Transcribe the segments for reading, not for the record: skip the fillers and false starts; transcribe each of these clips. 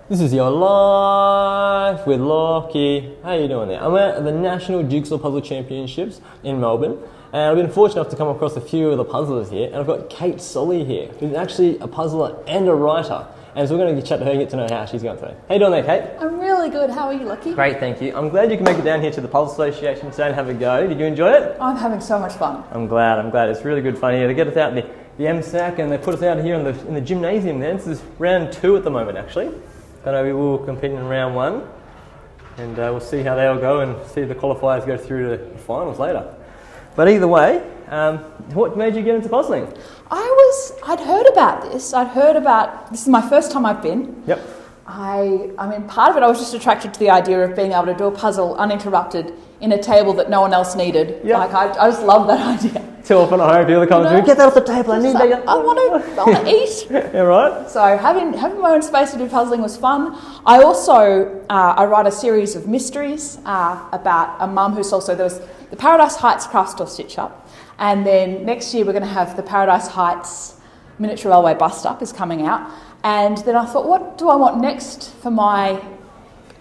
This is your life with Lockie. How you doing there? I'm at the National Jigsaw Puzzle Championships in Melbourne, and I've been fortunate enough to come across a few of the puzzlers here, and I've got Kate Solly here, who's actually a puzzler and a writer. And so we're going to chat to her and get to know how she's going today. How you doing there, Kate? I'm really good. How are you, Lockie? Great, thank you. I'm glad you can make it down here to the Puzzle Association today and have a go. Did you enjoy it? I'm having so much fun. I'm glad. It's really good fun here. They get us out in the MSAC and they put us out here in the gymnasium there. This is round 2 at the moment, actually. I know we will compete in round 1, and we'll see how they all go and see if the qualifiers go through to the finals later. But either way, what made you get into puzzling? I'd heard about this. This is my first time I've been. Yep. I mean, part of it, I was just attracted to the idea of being able to do a puzzle uninterrupted in a table that no one else needed. Yep. Like, I just love that idea. Too often I hope the other comments get that off the table. I need that. I want to eat. Yeah, right. So having my own space to do puzzling was fun. I also I write a series of mysteries about a mum who solves. So there was the Paradise Heights Craft Store Stitch Up, and then next year we're going to have the Paradise Heights Miniature Railway Bust Up is coming out. And then I thought, what do I want next for my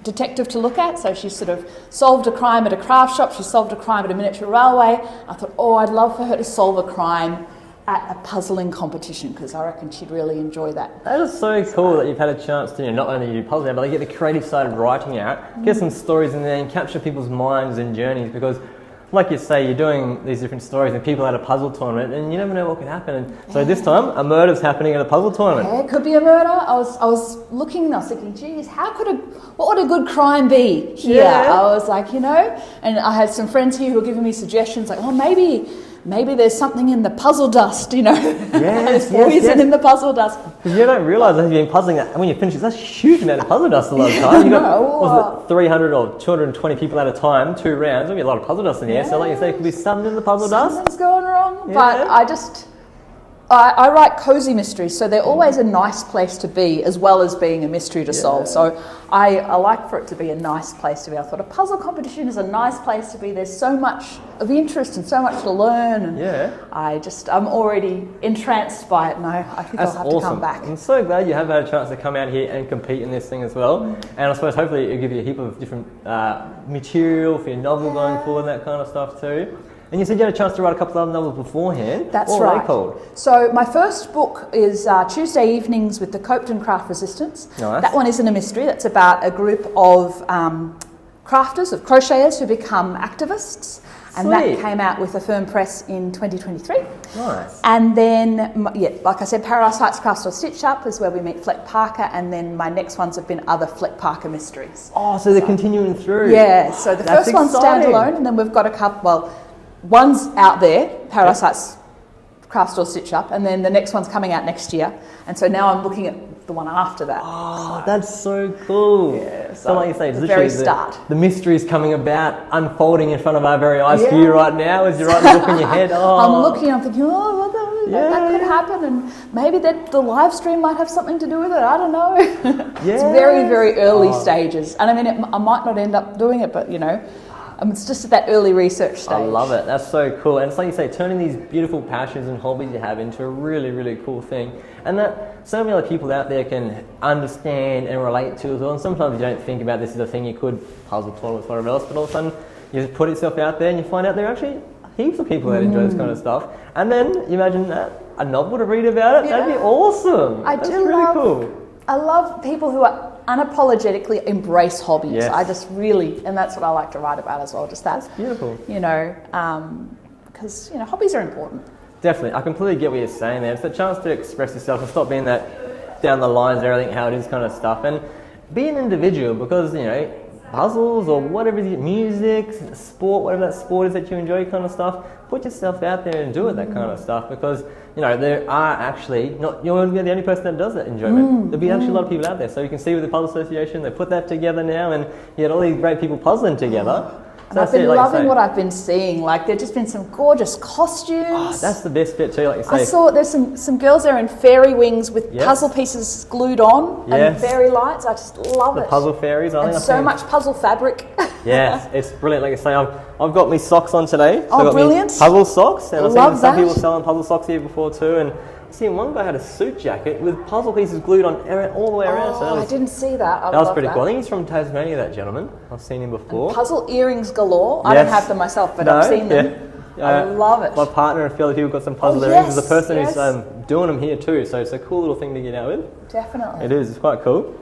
detective to look at? So she sort of solved a crime at a craft shop, she solved a crime at a miniature railway. I thought, I'd love for her to solve a crime at a puzzling competition, because I reckon she'd really enjoy that. That is so cool that you've had a chance to not only do puzzling, but get the creative side of writing out, get some stories in there and capture people's minds and journeys, because like you say, you're doing these different stories and people at a puzzle tournament and you never know what could happen. And so this time, a murder's happening at a puzzle tournament. Yeah, it could be a murder. I was looking and I was thinking, geez, what would a good crime be here? Yeah. I was like, and I had some friends here who were giving me suggestions like, maybe there's something in the puzzle dust, Yes, there's poison in the puzzle dust. Because you don't realise that you've been puzzling that, and when you finish, that's a huge amount of puzzle dust a lot of time. You've got, was it 300 or 220 people at a time, 2 rounds, there'll be a lot of puzzle dust in here. So like you say, it could be something in the puzzle dust. Something's going wrong. Yeah. But I write cosy mysteries, so they're always a nice place to be, as well as being a mystery to solve. So I like for it to be a nice place to be. I thought a puzzle competition is a nice place to be. There's so much of interest and so much to learn. And I'm already entranced by it, and I think I'll have to come back. I'm so glad you have had a chance to come out here and compete in this thing as well. And I suppose hopefully it'll give you a heap of different material for your novel going forward and that kind of stuff too. And you said you had a chance to write a couple of other novels beforehand. That's right. What are they called? So my first book is Tuesday Evenings with the Copeton Craft Resistance. Nice. That one isn't a mystery. That's about a group of crafters, of crocheters who become activists. And that came out with a Firm Press in 2023. Nice. And then, like I said, Paradise Heights Craft Store Stitch Up is where we meet Fleck Parker, and then my next ones have been other Fleck Parker mysteries. Oh, so they're continuing through. Yeah, so the first one's standalone, and then we've got a couple, one's out there, Paradise Heights Craft Store Stitch Up, and then the next one's coming out next year. And so now I'm looking at the one after that. Oh, that's so cool. Yeah, so like you say, it's the literally very start. The mystery is coming about, unfolding in front of our very eyes for you right now as you're writing the book in your head. Oh. I'm looking, I'm thinking, that could happen, and maybe the live stream might have something to do with it. I don't know. It's very, very early stages. And I mean, I might not end up doing it, but it's just at that early research stage. I love it. That's so cool. And it's like you say, turning these beautiful passions and hobbies you have into a really, really cool thing. And that so many other people out there can understand and relate to as well. And sometimes you don't think about this as a thing you could puzzle tournaments, whatever else, but all of a sudden you just put yourself out there and you find out there are actually heaps of people that enjoy this kind of stuff. And then you imagine a novel to read about it. That'd be awesome. That's really cool. I love people who are unapologetically embrace hobbies. Yes. I just really, and that's what I like to write about as well. Just that. That's beautiful. Because hobbies are important. Definitely, I completely get what you're saying there. It's a chance to express yourself and stop being that down the lines and everything, how it is kind of stuff, and be an individual, because puzzles or whatever it is, music, sport, whatever that sport is that you enjoy, kind of stuff. Put yourself out there and do it, that kind of stuff, because there are actually you're the only person that does that enjoyment. There'll be actually a lot of people out there. So you can see with the Puzzle Association, they put that together now, and you had all these great people puzzling together. And I've been loving what I've been seeing. Like, there've just been some gorgeous costumes. Oh, that's the best bit too, like you say. I saw there's some girls there in fairy wings with puzzle pieces glued on and fairy lights. I just love it. The puzzle fairies, I think. And so much puzzle fabric. Yes, it's brilliant. Like I say, I've got my socks on today. So oh, I've got brilliant. Puzzle socks. And I've seen some that. people selling puzzle socks here before too. And See, one guy had a suit jacket with puzzle pieces glued on all the way around. Oh, So I didn't see that. I that was love pretty that. cool. I think he's from Tasmania, that gentleman. I've seen him before. Puzzle earrings galore. I don't Yes. have them myself, but No, I've seen them. I love it. My partner and a few other people got some puzzle Oh, earrings. There's a yes, person yes. who's doing them here too, so it's a cool little thing to get out with. Definitely. It is. It's quite cool.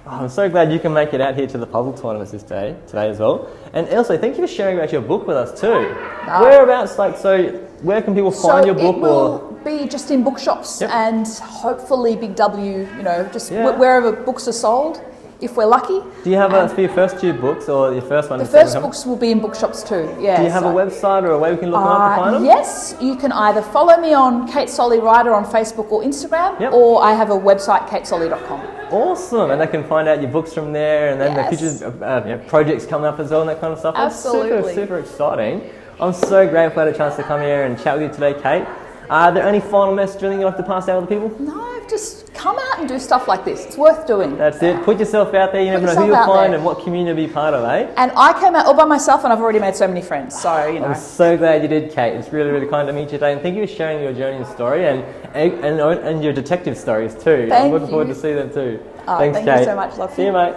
Oh, I'm so glad you can make it out here to the puzzle tournaments today as well. And also, thank you for sharing about your book with us too. No. Whereabouts, where can people find your book? It will be just in bookshops Yep. and hopefully Big W, just Yeah. wherever books are sold, if we're lucky. Do you have for your first two books or your first one? The first books will be in bookshops too, yeah. Do you have a website or a way we can look them up to find them? Yes, you can either follow me on Kate Solly Writer on Facebook or Instagram, Yep. or I have a website, katesolly.com. Awesome, and they can find out your books from there, and then Yes. the future projects coming up as well, and that kind of stuff. That's Absolutely. super exciting. I'm so grateful I had a chance to come here and chat with you today, Kate. Are there any final messages you'd like to pass out to the people? No, just come out and do stuff like this. It's worth doing. That's it. Put yourself out there. You never know who yourself you'll out find there. and what community be part of, eh? And I came out all by myself and I've already made so many friends, so, I'm so glad you did, Kate. It's really kind to meet you today, and thank you for sharing your journey and story and your detective stories too. I'm Thank looking forward you. to see them too. Oh, Thanks, thank you Kate. so much. Love See you. you, mate.